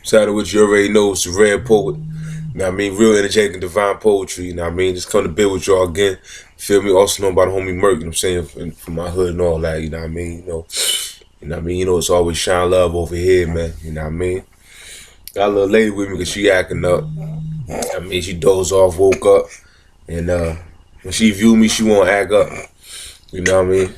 Saddle which you already know it's the Red Poet. You know what I mean? Real energetic and divine poetry. You know what I mean? Just come to build with y'all again. Feel me? Also know about the homie Merc, you know what I'm saying? From my hood and all that, you know what I mean? You know what I mean? You know it's always shine love over here, man. You know what I mean? Got a little lady with me because she acting up. I mean, she dozed off, woke up, and when she view me, she won't act up. You know what I mean?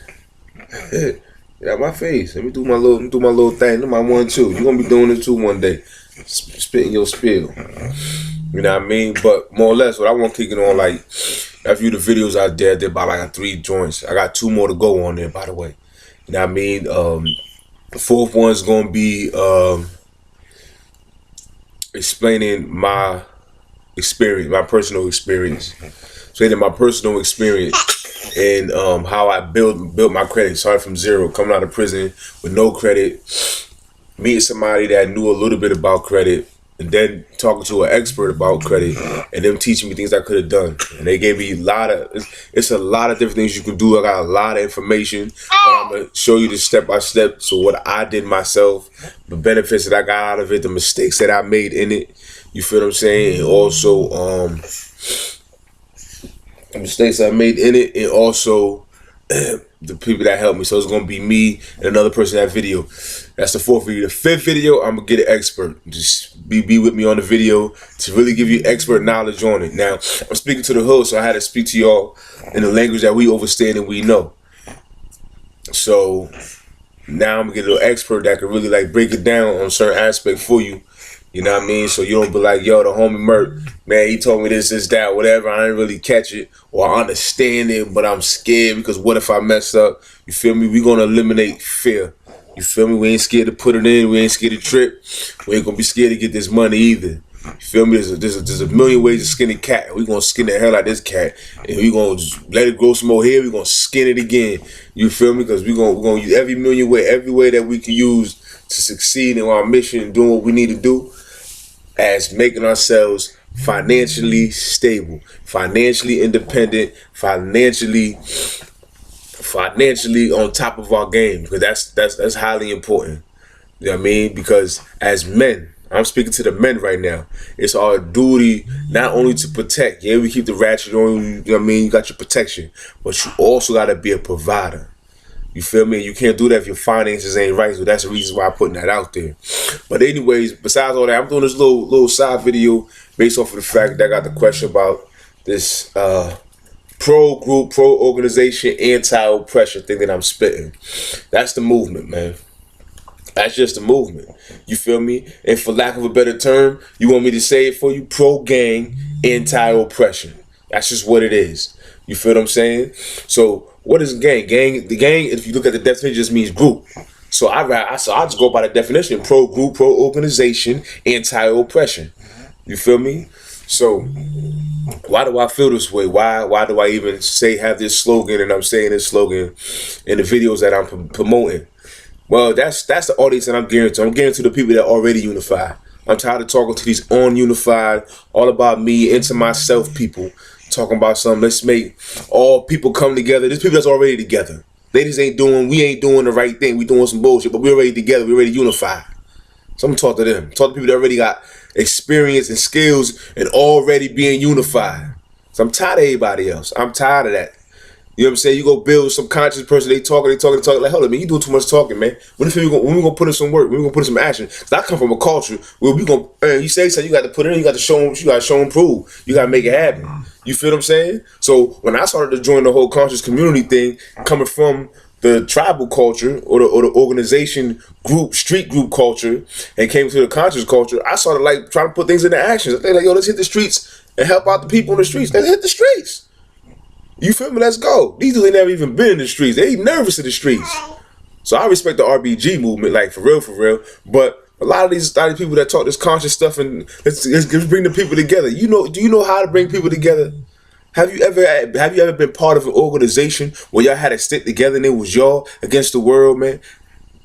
Get out my face. Let me do my little thing. Do my 1-2. You gonna be doing it too one day. Spitting your spill. You know what I mean? But more or less, what I want to kick it on, like, after the videos I did about like 3 joints. I got 2 more to go on there, by the way. You know what I mean? The 4th one's gonna be explaining my experience, my personal experience. Explaining my personal experience and how I built my credit. Started from zero, coming out of prison with no credit, meeting somebody that knew a little bit about credit, and then talking to an expert about credit, and them teaching me things I could have done. And they gave me it's a lot of different things you can do. I got a lot of information, but I'm gonna show you the step by step. So what I did myself, the benefits that I got out of it, the mistakes that I made in it. You feel what I'm saying? And also, the mistakes I made in it, and also the people that helped me. So it's gonna be me and another person in that video. That's the 4th video. The 5th video, I'm gonna get an expert. Just be with me on the video to really give you expert knowledge on it. Now, I'm speaking to the hood, so I had to speak to y'all in the language that we understand and we know. So now I'm gonna get a little expert that can really like break it down on certain aspect for you. You know what I mean? So you don't be like, yo, the homie Merc, man, he told me this, that, whatever. I didn't really catch it or I understand it, but I'm scared because what if I mess up? You feel me? We're going to eliminate fear. You feel me? We ain't scared to put it in. We ain't scared to trip. We ain't going to be scared to get this money either. You feel me? There's a million ways to skin a cat. We're going to skin the hell out of this cat. And we're going to let it grow some more hair. We're going to skin it again. You feel me? Because we're going to use every way that we can use to succeed in our mission and doing what we need to do, as making ourselves financially stable, financially independent, financially on top of our game, because that's highly important. You know what I mean? Because as men, I'm speaking to the men right now, it's our duty not only to protect. Yeah, we keep the ratchet on, you know what I mean? You got your protection, but you also got to be a provider. You feel me? You can't do that if your finances ain't right. So that's the reason why I'm putting that out there. But anyways, besides all that, I'm doing this little side video based off of the fact that I got the question about this pro-group, pro-organization, anti-oppression thing that I'm spitting. That's the movement, man. That's just the movement. You feel me? And for lack of a better term, you want me to say it for you? Pro-gang, anti-oppression. That's just what it is. You feel what I'm saying? So what is gang? The gang, if you look at the definition, just means group. So I just go by the definition: pro-group, pro-organization, anti-oppression. You feel me? So why do I feel this way? Why do I even have this slogan? And I'm saying this slogan in the videos that I'm promoting. Well, that's the audience that I'm gearing to. I'm gearing to the people that are already unified. I'm tired of talking to these ununified, all about me, into myself people. Talking about something, let's make all people come together. There's people that's already together. We ain't doing the right thing. We doing some bullshit, but we're already together. We're already unified. So I'm gonna talk to them. Talk to people that already got experience and skills and already being unified. So I'm tired of everybody else. I'm tired of that. You know what I'm saying? You go build some conscious person, they talking. Like, hold on, man, you doing too much talking, man. When we gonna put in some work? When we gonna put in some action? Cause I come from a culture where we gonna, you say something, you got to put it in, you got to show and prove. You got to make it happen. You feel what I'm saying? So when I started to join the whole conscious community thing, coming from the tribal culture or the organization group, street group culture, and came to the conscious culture, I started like trying to put things into action. They're like, yo, let's hit the streets and help out the people in the streets. Let's hit the streets. You feel me? Let's go. These dudes ain't never even been in the streets. They ain't nervous in the streets. So I respect the RBG movement, like for real. But a lot of these people that talk this conscious stuff, and let's bring the people together. Do you know how to bring people together? Have you ever been part of an organization where y'all had to stick together and it was y'all against the world, man?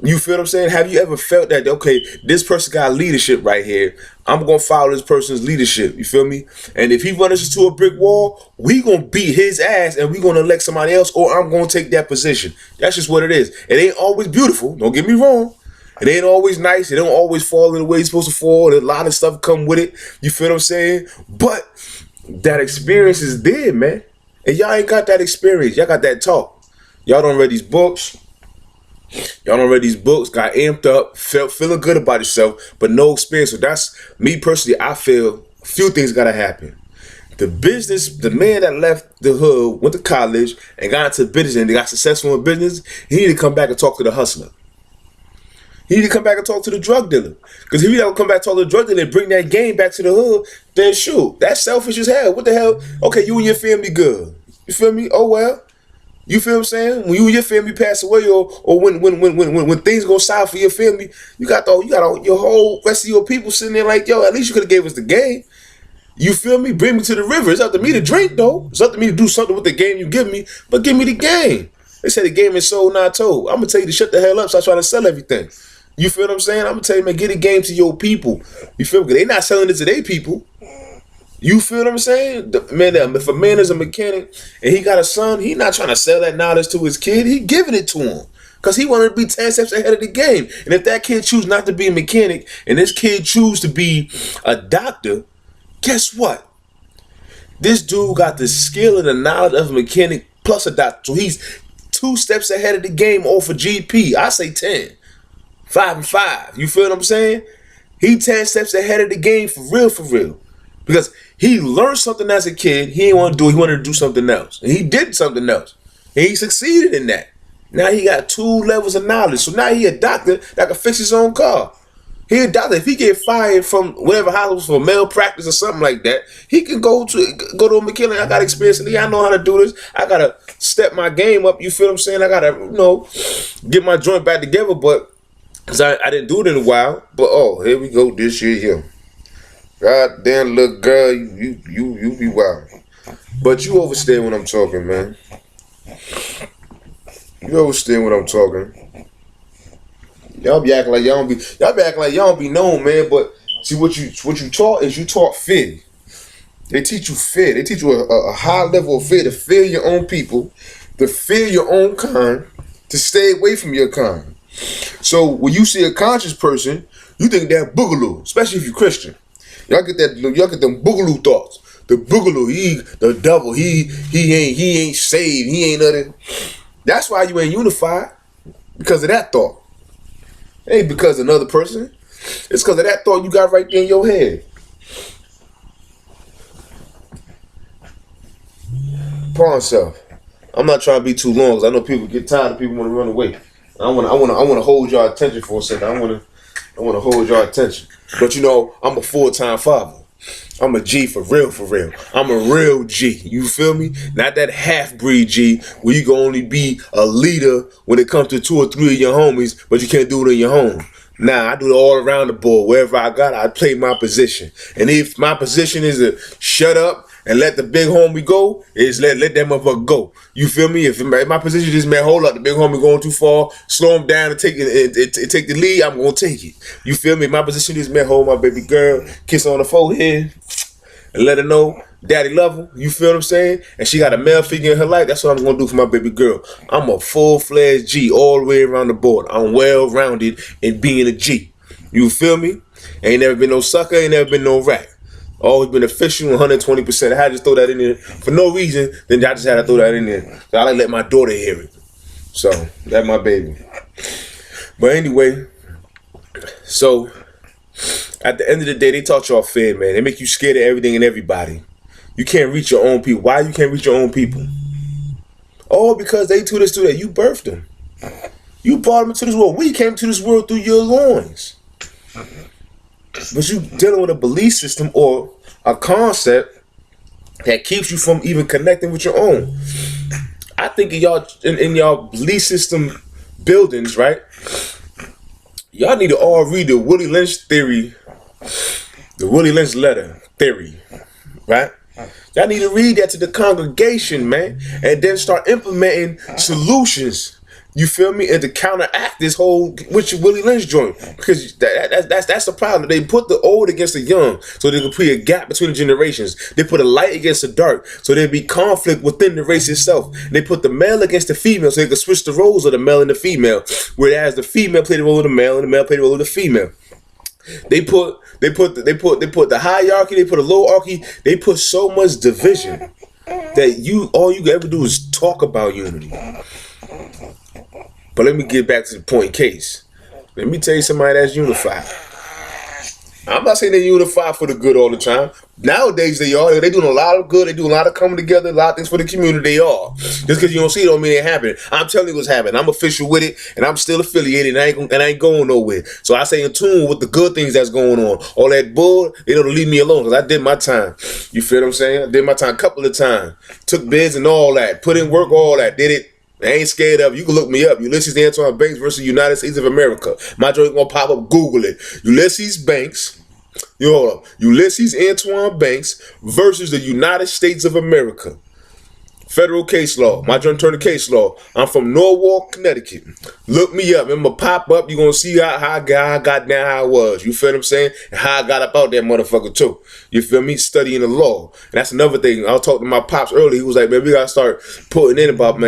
You feel what I'm saying? Have you ever felt that, okay, this person got leadership right here, I'm going to follow this person's leadership, you feel me? And if he runs us into a brick wall, we going to beat his ass and we going to elect somebody else, or I'm going to take that position. That's just what it is. It ain't always beautiful, don't get me wrong. It ain't always nice. It don't always fall in the way it's supposed to fall. A lot of stuff come with it. You feel what I'm saying? But that experience is there, man. And y'all ain't got that experience. Y'all got that talk. Y'all don't read these books. Y'all don't read these books, got amped up, feeling good about yourself, but no experience. So that's me personally. I feel a few things gotta happen. The man that left the hood, went to college, and got into business and got successful in business, he need to come back and talk to the hustler. He need to come back and talk to the drug dealer. Because if he don't come back and talk to the drug dealer and bring that game back to the hood, then shoot, that's selfish as hell. What the hell? Okay, you and your family good. You feel me? Oh well. You feel what I'm saying? When you and your family pass away, or when things go south for your family, you got your whole rest of your people sitting there like, yo, at least you could have gave us the game. You feel me? Bring me to the river. It's up to me to drink though. It's up to me to do something with the game you give me, but give me the game. They say the game is sold, not told. I'm gonna tell you to shut the hell up. Stop trying to sell everything. You feel what I'm saying? I'm gonna tell you, man, get the game to your people. You feel me? They not selling it to their people. You feel what I'm saying? If a man is a mechanic and he got a son, he not trying to sell that knowledge to his kid. He giving it to him because he wanted to be 10 steps ahead of the game. And if that kid choose not to be a mechanic and this kid choose to be a doctor, guess what? This dude got the skill and the knowledge of a mechanic plus a doctor. So he's 2 steps ahead of the game off a GP. I say 10. 5 and 5. You feel what I'm saying? He 10 steps ahead of the game for real, for real. Because he learned something as a kid he didn't want to do. He wanted to do something else. And he did something else. And he succeeded in that. Now he got 2 levels of knowledge. So now he a doctor that can fix his own car. He a doctor. If he get fired from whatever hospital for malpractice or something like that, he can go to a mechanic. I got experience in it. I know how to do this. I got to step my game up. You feel what I'm saying? I got to, get my joint back together. But because I didn't do it in a while. But, here we go. This shit here. God damn, little girl, you be wild. But you understand what I'm talking, man. You understand what I'm talking. Y'all be acting like y'all don't be known, man. But see, what you taught is you taught fear. They teach you fear. They teach you a high level of fear, to fear your own people, to fear your own kind, to stay away from your kind. So when you see a conscious person, you think they're boogaloo, especially if you're Christian. Y'all get them boogaloo thoughts. The boogaloo, the devil, he ain't saved, he ain't nothing. That's why you ain't unified. Because of that thought. It ain't because of another person. It's because of that thought you got right there in your head. Pawn self. I'm not trying to be too long because I know people get tired and people want to run away. I wanna hold y'all attention for a second. I wanna hold y'all attention. But I'm a full-time father. I'm a G for real, for real. I'm a real G. You feel me? Not that half-breed G where you can only be a leader when it comes to 2 or 3 of your homies, but you can't do it in your home. Nah, I do it all around the board. Wherever I got, I play my position. And if my position is to shut up and let the big homie go, is let that motherfucker go. You feel me? If my position is, man, hold up, the big homie going too far, slow him down and take the lead, I'm gonna take it. You feel me? My position is, man, hold my baby girl, kiss her on the forehead, and let her know daddy love her. You feel what I'm saying? And she got a male figure in her life. That's what I'm gonna do for my baby girl. I'm a full-fledged G all the way around the board. I'm well-rounded in being a G. You feel me? Ain't never been no sucker, ain't never been no rat. Always been official 120%. I had to just throw that in there for no reason. Then I just had to throw that in there. So I like to let my daughter hear it. So that's my baby. But anyway, so at the end of the day, they taught y'all fear, man. They make you scared of everything and everybody. You can't reach your own people. Why you can't reach your own people? All because they do this, do that. You birthed them. You brought them into this world. We came to this world through your loins. But you dealing with a belief system or a concept that keeps you from even connecting with your own. I think in y'all belief system buildings, right? Y'all need to all read the Willie Lynch theory, the Willie Lynch letter theory, right? Y'all need to read that to the congregation, man, and then start implementing solutions. You feel me? And to counteract this whole Richard Willie Lynch joint, because that's the problem. They put the old against the young, so they can put a gap between the generations. They put a light against the dark, so there be conflict within the race itself. They put the male against the female, so they can switch the roles of the male and the female. Whereas the female played the role of the male, and the male played the role of the female. They put the hierarchy. They put a lowerarchy. They put so much division that all you can ever do is talk about unity. But let me get back to the point case. Let me tell you somebody that's unified. I'm not saying they're unified for the good all the time. Nowadays they are. They're doing a lot of good. They do a lot of coming together, a lot of things for the community. They are. Just because you don't see it don't mean it happening. I'm telling you what's happening. I'm official with it, and I'm still affiliated, and I ain't going nowhere. So I say in tune with the good things that's going on. All that bull, they don't leave me alone, because I did my time. You feel what I'm saying? I did my time a couple of times. Took bids and all that. Put in work, all that. Did it. I ain't scared of it. You can look me up. Ulysses Antoine Banks versus United States of America. My joint gonna pop up. Google it. Ulysses Banks. Hold up. Ulysses Antoine Banks versus the United States of America. Federal case law. My joint turned to case law. I'm from Norwalk, Connecticut. Look me up. I'm gonna pop up. You're gonna see how I got down, how I was. You feel what I'm saying? And how I got up out that motherfucker too. You feel me? Studying the law. And that's another thing. I was talking to my pops earlier. He was like, man, we gotta start putting in about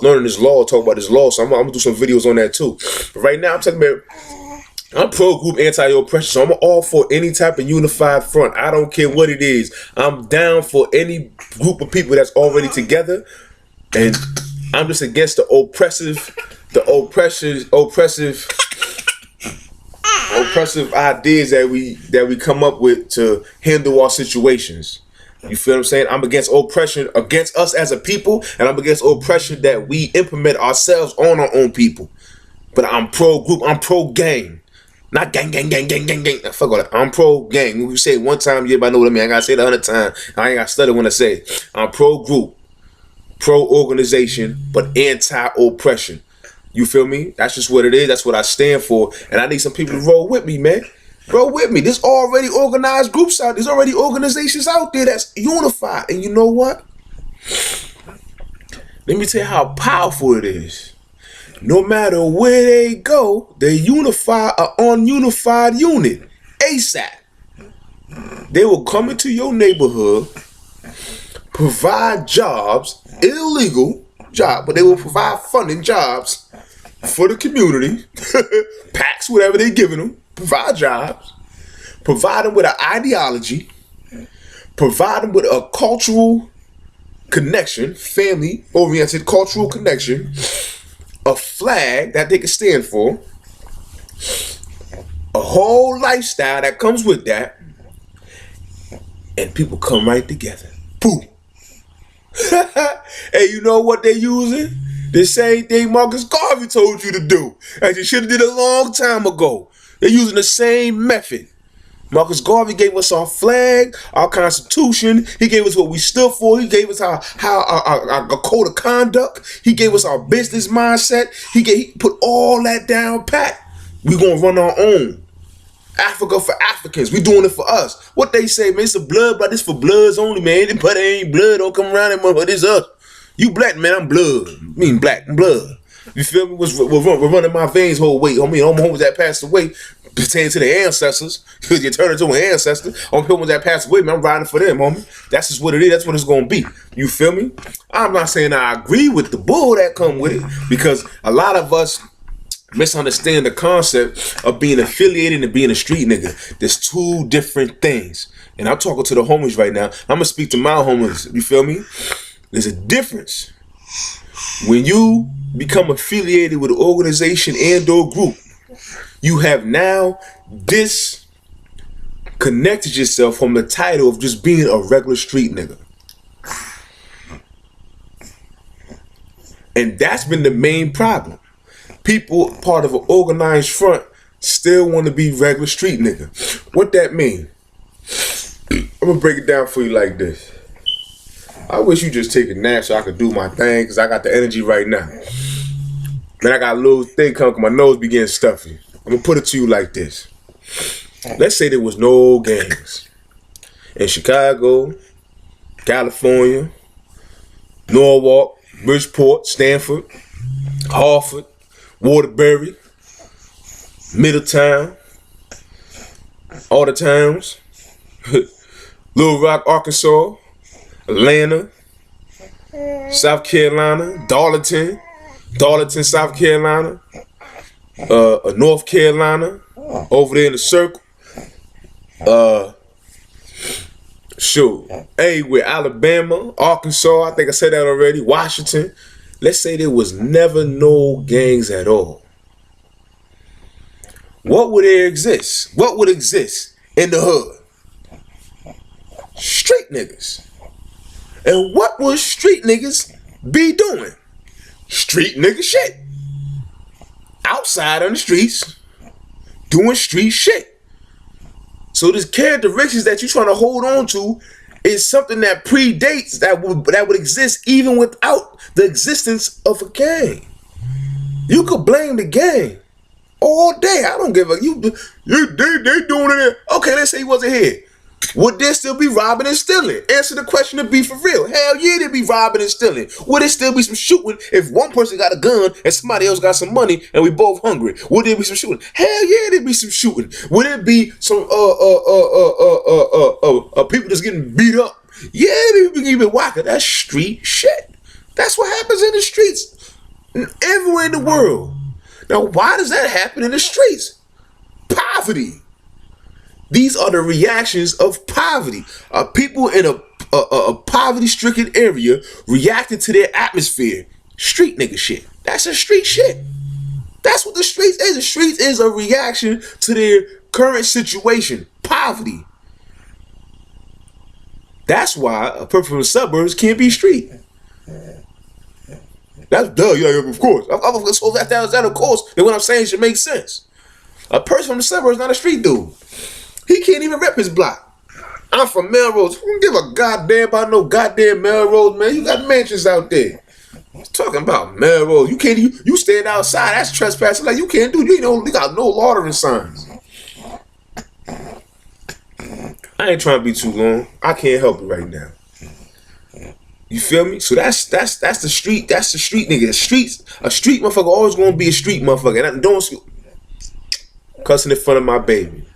learning this law, talk about this law. So I'm gonna do some videos on that too. But right now I'm talking about, I'm pro-group anti-oppression, so I'm all for any type of unified front. I don't care what it is. I'm down for any group of people that's already together, and I'm just against the oppressive ideas that we come up with to handle our situations. You feel what I'm saying? I'm against oppression against us as a people, and I'm against oppression that we implement ourselves on our own people. But I'm pro-group, I'm pro-gang. Not gang. Fuck all that. I'm pro-gang. When you say it one time, everybody know what I mean. I gotta say it 100 times. I ain't gotta stutter when I say it. I'm pro-group, pro-organization, but anti-oppression. You feel me? That's just what it is. That's what I stand for. And I need some people to roll with me, man. Roll with me. There's already organized groups out there. There's already organizations out there that's unified. And you know what? Let me tell you how powerful it is. No matter where they go, they unify an ununified unit ASAP. They will come into your neighborhood, provide jobs, illegal job, but they will provide funding jobs for the community, PACs, whatever they're giving them, provide jobs, provide them with an ideology, provide them with a cultural connection, family-oriented cultural connection, a flag that they can stand for, a whole lifestyle that comes with that, and people come right together. Boom. Hey, you know what they're using? The same thing Marcus Garvey told you to do, and you should have did a long time ago. They're using the same method. Marcus Garvey gave us our flag, our Constitution. He gave us what we stood for. He gave us our code of conduct. He gave us our business mindset. He put all that down pat. We're going to run our own. Africa for Africans. We doing it for us. What they say, man, it's a blood, but it's for bloods only, man. But it ain't blood. Don't come around and mother. It's us. You black, man. I'm blood. I mean black and blood. You feel me? We're running my veins whole weight. I mean, all my homies that passed away pertaining to the ancestors, because you turn into an ancestor. On people that passed away, man, I'm riding for them, homie. That's just what it is. That's what it's gonna be. You feel me? I'm not saying I agree with the bull that come with it, because a lot of us misunderstand the concept of being affiliated and being a street nigga. There's two different things. And I'm talking to the homies right now. I'm gonna speak to my homies. You feel me? There's a difference when you become affiliated with an organization and or group. You have now disconnected yourself from the title of just being a regular street nigga. And that's been the main problem. People, part of an organized front, still want to be regular street nigga. What that mean? I'm going to break it down for you like this. I wish you just take a nap so I could do my thing, because I got the energy right now. Then I got a little thing coming, my nose be getting stuffy. I'm gonna put it to you like this. Let's say there was no gangs in Chicago, California, Norwalk, Bridgeport, Stanford, Hartford, Waterbury, Middletown, all the towns, Little Rock, Arkansas, Atlanta, South Carolina, Darlington, South Carolina, North Carolina, over there in the circle. Hey, with Alabama, Arkansas, I think I said that already, Washington. Let's say there was never no gangs at all. What would there exist? What would exist in the hood? Street niggas. And what would street niggas be doing? Street nigga shit. Outside on the streets, doing street shit. So this characteristics that you're trying to hold on to is something that predates that would exist even without the existence of a gang. You could blame the gang all day. I don't give a they doing it. Okay, let's say he wasn't here. Would there still be robbing and stealing? Answer the question to be for real. Hell yeah, there'd be robbing and stealing. Would there still be some shooting if one person got a gun and somebody else got some money and we both hungry? Would there be some shooting? Hell yeah, there'd be some shooting. Would it be some people just getting beat up? Yeah, people getting whacked. That's street shit. That's what happens in the streets everywhere in the world. Now, why does that happen in the streets? Poverty. These are the reactions of poverty. People in a poverty-stricken area reacting to their atmosphere. Street nigga shit. That's a street shit. That's what the streets is. The streets is a reaction to their current situation. Poverty. That's why a person from the suburbs can't be street. That's duh. Yeah, of course. So that of course. Then what I'm saying should make sense. A person from the suburbs is not a street dude. He can't even rep his block. I'm from Melrose. Who give a goddamn about no goddamn Melrose, man? You got mansions out there. Talking about Melrose. You can't. You stand outside. That's trespassing. Like you can't do. You got no loitering signs. I ain't trying to be too long. I can't help it right now. You feel me? So that's the street. That's the street nigga. The streets. A street motherfucker always gonna be a street motherfucker. And I don't cussing in front of my baby.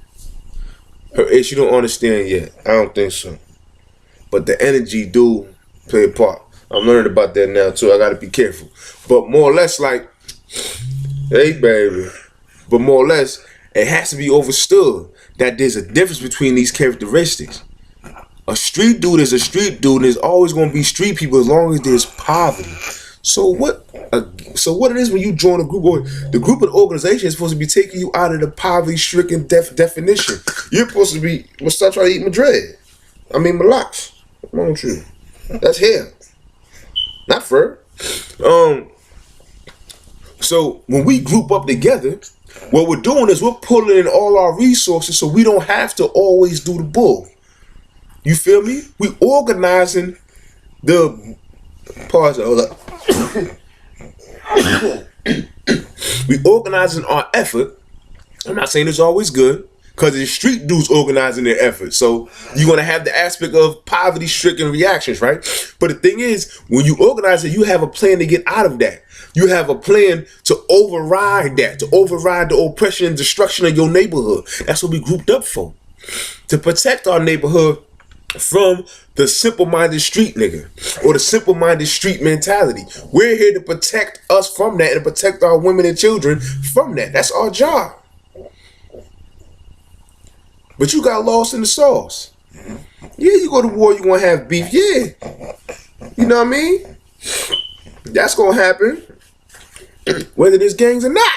Her age, you don't understand yet. I don't think so. But the energy do play a part. I'm learning about that now too. I gotta be careful. But more or less like, hey baby. But more or less, it has to be understood that there's a difference between these characteristics. A street dude is a street dude, and there's always gonna be street people as long as there's poverty. So what it is when you join a group, or the group of organization is supposed to be taking you out of the poverty-stricken definition. You're supposed to be, start trying to eat Madrid. I mean Malaks. Come on, true. That's hair, not fur. So when we group up together, what we're doing is we're pulling in all our resources so we don't have to always do the bull. You feel me? We organizing the pause. Hold up. We organizing our effort. I'm not saying it's always good, because the street dudes organizing their effort. So you're gonna have the aspect of poverty-stricken reactions, right? But the thing is, when you organize it, you have a plan to get out of that. You have a plan to override that, to override the oppression and destruction of your neighborhood. That's what we grouped up for. To protect our neighborhood from the simple-minded street nigga or the simple-minded street mentality. We're here to protect us from that and protect our women and children from that. That's our job. But you got lost in the sauce. Yeah, you go to war, you want to have beef. Yeah. You know what I mean? That's going to happen whether there's gangs or not.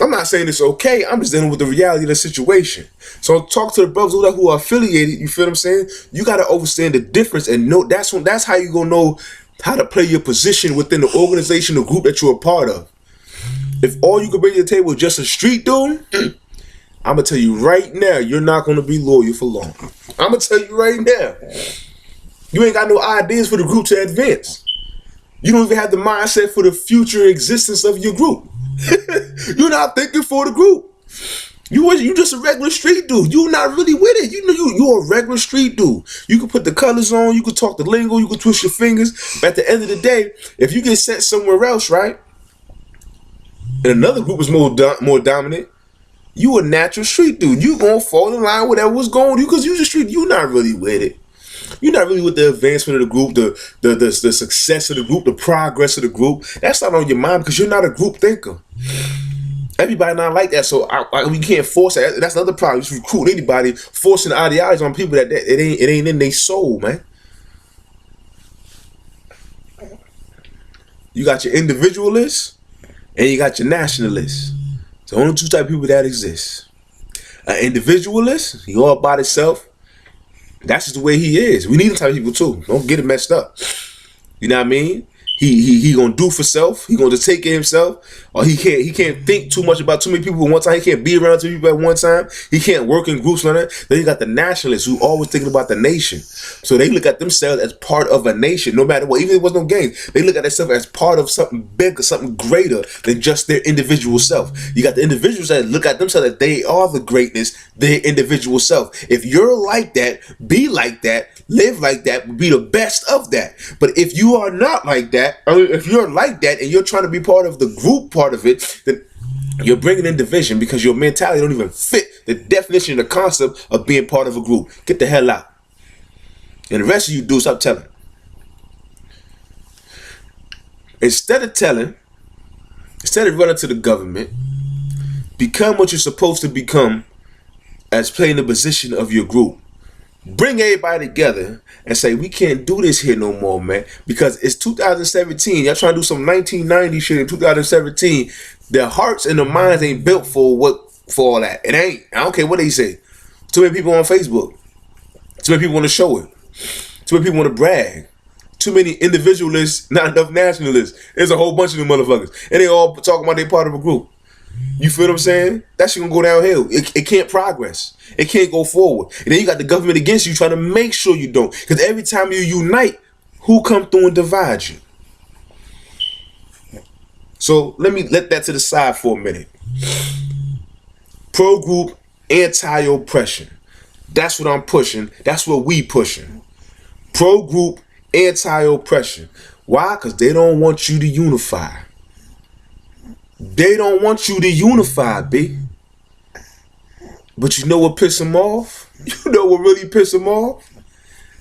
I'm not saying it's okay. I'm just dealing with the reality of the situation. So talk to the brothers who are affiliated. You feel what I'm saying? You got to understand the difference and know that's how you gonna know how to play your position within the organization or group that you're a part of. If all you can bring to the table is just a street dude, I'm gonna tell you right now, you're not gonna be loyal for long. I'm gonna tell you right now, you ain't got no ideas for the group to advance. You don't even have the mindset for the future existence of your group. You're not thinking for the group. You just a regular street dude. You not really with it. You know you a regular street dude. You can put the colors on. You can talk the lingo. You can twist your fingers. But at the end of the day, if you get sent somewhere else, right, and another group is more dominant, you a natural street dude. You gonna fall in line with whatever was going on you because you the street. You not really with it. You're not really with the advancement of the group, the success of the group, the progress of the group. That's not on your mind because you're not a group thinker. Everybody not like that, so we can't force that. That's another problem. You recruit anybody, forcing ideology on people that it ain't in their soul, man. You got your individualists and you got your nationalists. It's the only two type of people that exist. An individualist, he all by himself. That's just the way he is. We need them type of people too. Don't get it messed up. You know what I mean? He gonna do for self. He gonna just take care of himself, or he can't think too much about too many people at one time. He can't be around too many people at one time. He can't work in groups like that. Then you got the nationalists who always thinking about the nation. So they look at themselves as part of a nation, no matter what. Even if it was no games, they look at themselves as part of something bigger, something greater than just their individual self. You got the individuals that look at themselves as they are the greatness, their individual self. If you're like that, be like that, live like that, be the best of that. But if you are not like that, if you're like that and you're trying to be part of the group part of it, then you're bringing in division because your mentality don't even fit the definition, the concept of being part of a group. Get the hell out. And the rest of you do, stop telling. Instead of running to the government, become what you're supposed to become as playing the position of your group. Bring everybody together and say, we can't do this here no more, man. Because it's 2017. Y'all trying to do some 1990 shit in 2017. Their hearts and their minds ain't built for all that. It ain't. I don't care what they say. Too many people on Facebook. Too many people want to show it. Too many people want to brag. Too many individualists, not enough nationalists. There's a whole bunch of them motherfuckers. And they all talking about they part of a group. You feel what I'm saying? That shit gonna go downhill. It can't progress. It can't go forward. And then you got the government against you trying to make sure you don't. Because every time you unite, who come through and divide you? So let that to the side for a minute. Pro-group, anti-oppression. That's what I'm pushing. That's what we pushing. Pro-group, anti-oppression. Why? Because they don't want you to unify. They don't want you to unify, B. But you know what piss them off? You know what really piss them off?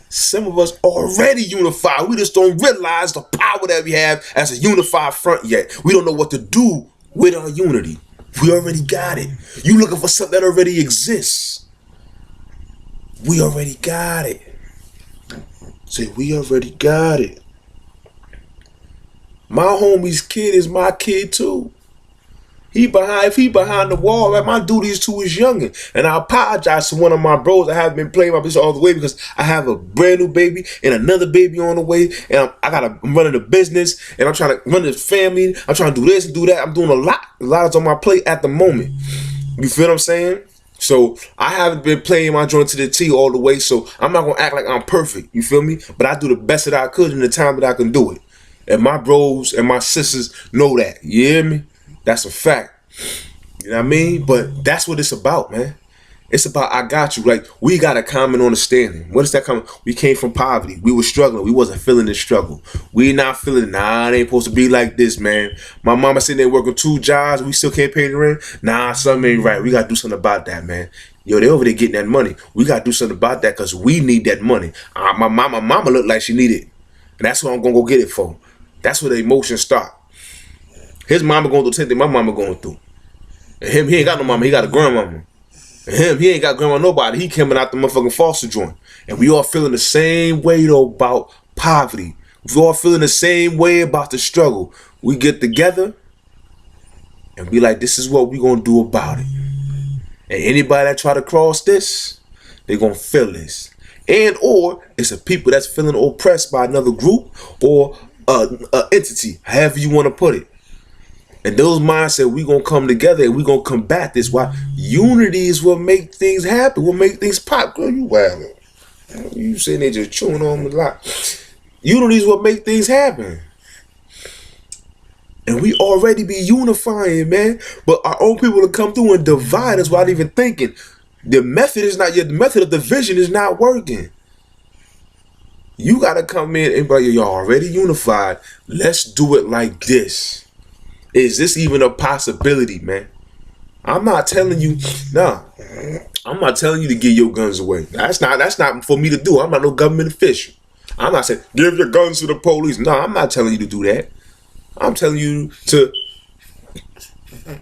Some of us already unified. We just don't realize the power that we have as a unified front yet. We don't know what to do with our unity. We already got it. You looking for something that already exists. We already got it. Say, we already got it. My homie's kid is my kid too. If he behind the wall, man, my duty is to his youngin'. And I apologize to one of my bros. I haven't been playing my business all the way because I have a brand new baby and another baby on the way. And I'm running a business and I'm trying to run this family. I'm trying to do this and do that. I'm doing a lot is on my plate at the moment. You feel what I'm saying? So I haven't been playing my joint to the T all the way. So I'm not gonna act like I'm perfect. You feel me? But I do the best that I could in the time that I can do it. And my bros and my sisters know that. You hear me? That's a fact. You know what I mean? But that's what it's about, man. It's about I got you. Like, we got a common understanding. What is that common? We came from poverty. We were struggling. We wasn't feeling the struggle. We not feeling it. Nah, it ain't supposed to be like this, man. My mama sitting there working 2 jobs. We still can't pay the rent. Nah, something ain't right. We got to do something about that, man. Yo, they over there getting that money. We got to do something about that because we need that money. My mama looked like she needed it. And that's what I'm going to go get it for. That's where the emotions start. His mama going through the same thing my mama going through. And him, he ain't got no mama. He got a grandmama. And him, he ain't got grandma nobody. He coming out the motherfucking foster joint. And we all feeling the same way, though, about poverty. We all feeling the same way about the struggle. We get together and be like, this is what we going to do about it. And anybody that try to cross this, they going to feel this. And or it's a people that's feeling oppressed by another group or entity, however you want to put it. And those mindset, we gonna come together and we gonna combat this. Why? Unity is what make things happen. What make things pop. Girl, you wild. You sitting there just chewing on a lot. Unity is what make things happen. And we already be unifying, man. But our own people will come through and divide us without even thinking. The method is not, your method of division is not working. You got to come in and be like, y'all already unified. Let's do it like this. Is this even a possibility, man? I'm not telling you, nah. I'm not telling you to give your guns away. That's not for me to do. I'm not no government official. I'm not saying, give your guns to the police. No, I'm not telling you to do that. I'm telling you to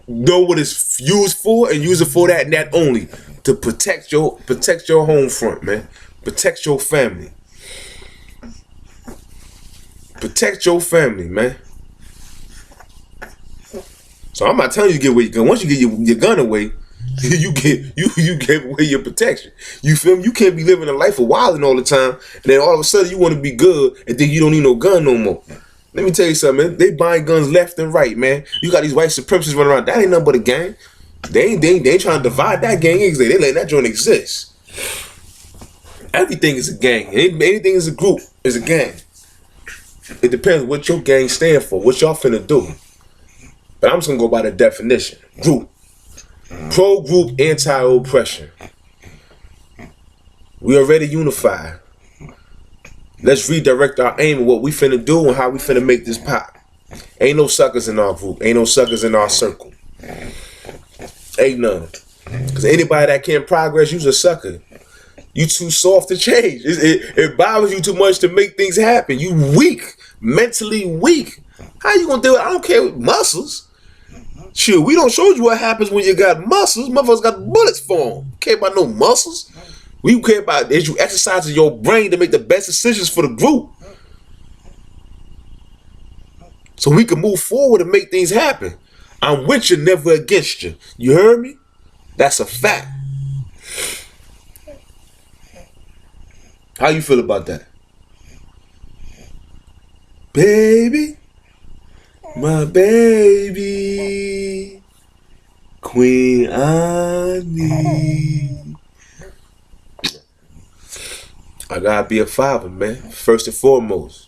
know what it's used for and use it for that and that only. To protect your home front, man. Protect your family. Protect your family, man. So I'm not telling you to give away your gun. Once you get your gun away, you give away your protection. You feel me? You can't be living a life of wilding all the time, and then all of a sudden you want to be good, and then you don't need no gun no more. Let me tell you something, man. They buying guns left and right, man. You got these white supremacists running around. That ain't nothing but a gang. They ain't trying to divide that gang. They letting that joint exist. Everything is a gang. Anything is a group is a gang. It depends what your gang stand for, what y'all finna do. But I'm just gonna go by the definition. Group. Pro-group anti-oppression. We already unified. Let's redirect our aim of what we finna do and how we finna make this pop. Ain't no suckers in our group. Ain't no suckers in our circle. Ain't none. Because anybody that can't progress, you's a sucker. You too soft to change. It bothers you too much to make things happen. You weak. Mentally weak. How you gonna do it? I don't care with muscles. Shoot, we don't show you what happens when you got muscles. Motherfuckers got bullets for them. Care about no muscles. We care about is you exercising your brain to make the best decisions for the group. So we can move forward and make things happen. I'm with you, never against you. You heard me? That's a fact. How you feel about that? Baby, my baby, Queen Annie. I gotta be a father, man, first and foremost.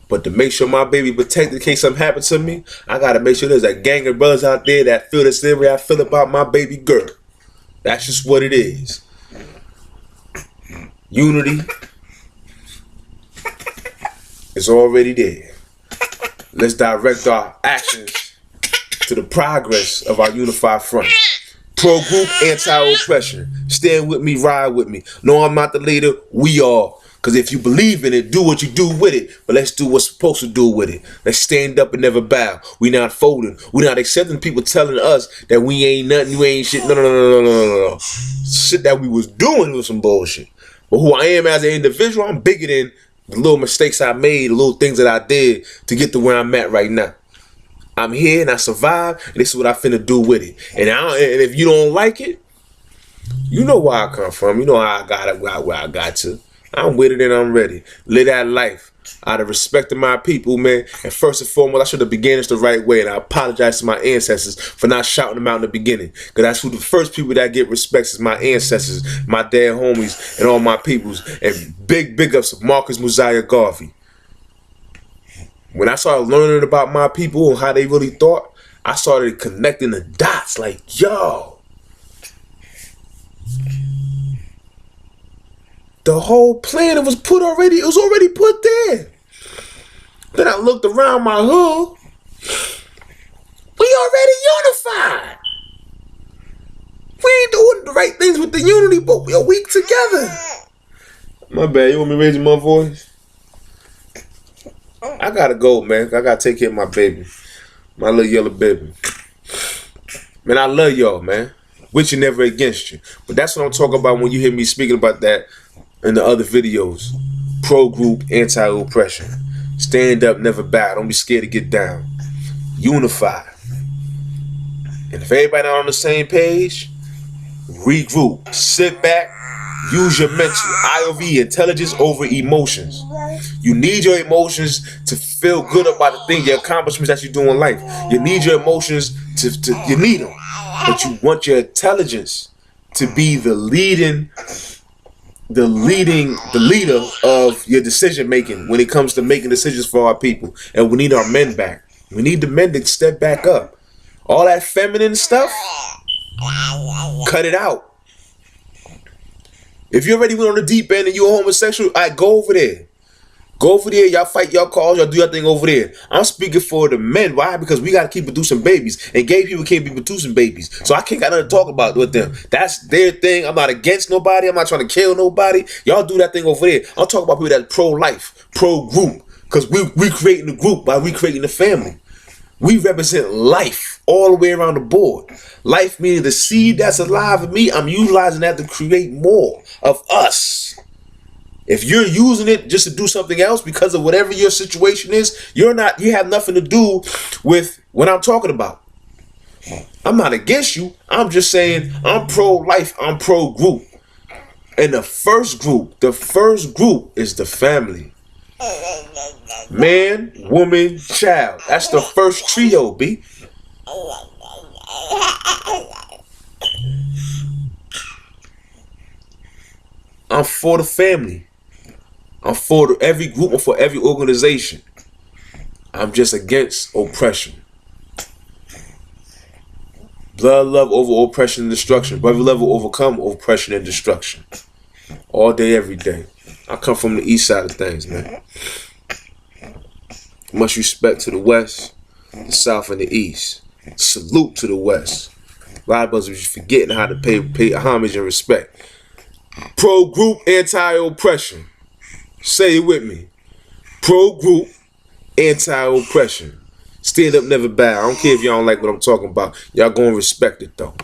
But to make sure my baby protected in case something happens to me, I gotta make sure there's a gang of brothers out there that feel the same way I feel about my baby girl. That's just what it is. Unity is already there. Let's direct our actions to the progress of our unified front. Pro-group, anti-oppression. Stand with me, ride with me. No, I'm not the leader. We are. Because if you believe in it, do what you do with it. But let's do what's supposed to do with it. Let's stand up and never bow. We not folding. We not accepting people telling us that we ain't nothing, you ain't shit. No. Shit that we was doing was some bullshit. But who I am as an individual, I'm bigger than the little mistakes I made, the little things that I did to get to where I'm at right now. I'm here and I survived, and this is what I finna do with it. And if you don't like it, you know where I come from. You know how I got it, where I got to. I'm with it and I'm ready. Live that life out of respect to my people, man. And first and foremost, I should have began this the right way. And I apologize to my ancestors for not shouting them out in the beginning. Because that's who the first people that get respect is my ancestors, my dead homies, and all my peoples. And big ups to Marcus Mosiah Garvey. When I started learning about my people and how they really thought, I started connecting the dots like, yo. The whole plan was already put there. Then I looked around my hood. We already unified. We ain't doing the right things with the unity, but we are weak together. My bad, you want me raising my voice? I gotta go, man. I gotta take care of my baby. My little yellow baby. Man, I love y'all, man. With you, never against you. But that's what I'm talking about when you hear me speaking about that in the other videos. Pro-group, anti-oppression. Stand up, never bow. Don't be scared to get down. Unify. And if everybody not on the same page, regroup. Sit back. Use your mental. IOV, intelligence over emotions. You need your emotions to feel good about the thing, your accomplishments that you do in life. You need your emotions you need them. But you want your intelligence to be the leader of your decision making when it comes to making decisions for our people. And we need our men back. We need the men to step back up. All that feminine stuff, cut it out. If you already went on the deep end and you're homosexual, all right, go over there. Go over there, y'all fight y'all cause, y'all do your thing over there. I'm speaking for the men. Why? Because we got to keep producing babies. And gay people can't be producing babies. So I can't got nothing to talk about with them. That's their thing. I'm not against nobody. I'm not trying to kill nobody. Y'all do that thing over there. I'm talking about people that's pro-life, pro-group. Because we creating the group by we creating the family. We represent life all the way around the board. Life meaning the seed that's alive in me, I'm utilizing that to create more of us. If you're using it just to do something else because of whatever your situation is, you have nothing to do with what I'm talking about. I'm not against you. I'm just saying I'm pro-life, I'm pro-group. And the first group is the family. Man, woman, child. That's the first trio, B. I'm for the family. I'm for every group and for every organization. I'm just against oppression. Blood love over oppression and destruction. Brother love will overcome oppression and destruction. All day, every day. I come from the east side of things, man. Much respect to the west, the south, and the east. Salute to the west. A lot of us are just forgetting how to pay homage and respect. Pro-group, anti-oppression. Say it with me. Pro-group, anti-oppression. Stand up, never bow. I don't care if y'all don't like what I'm talking about. Y'all gonna respect it, though.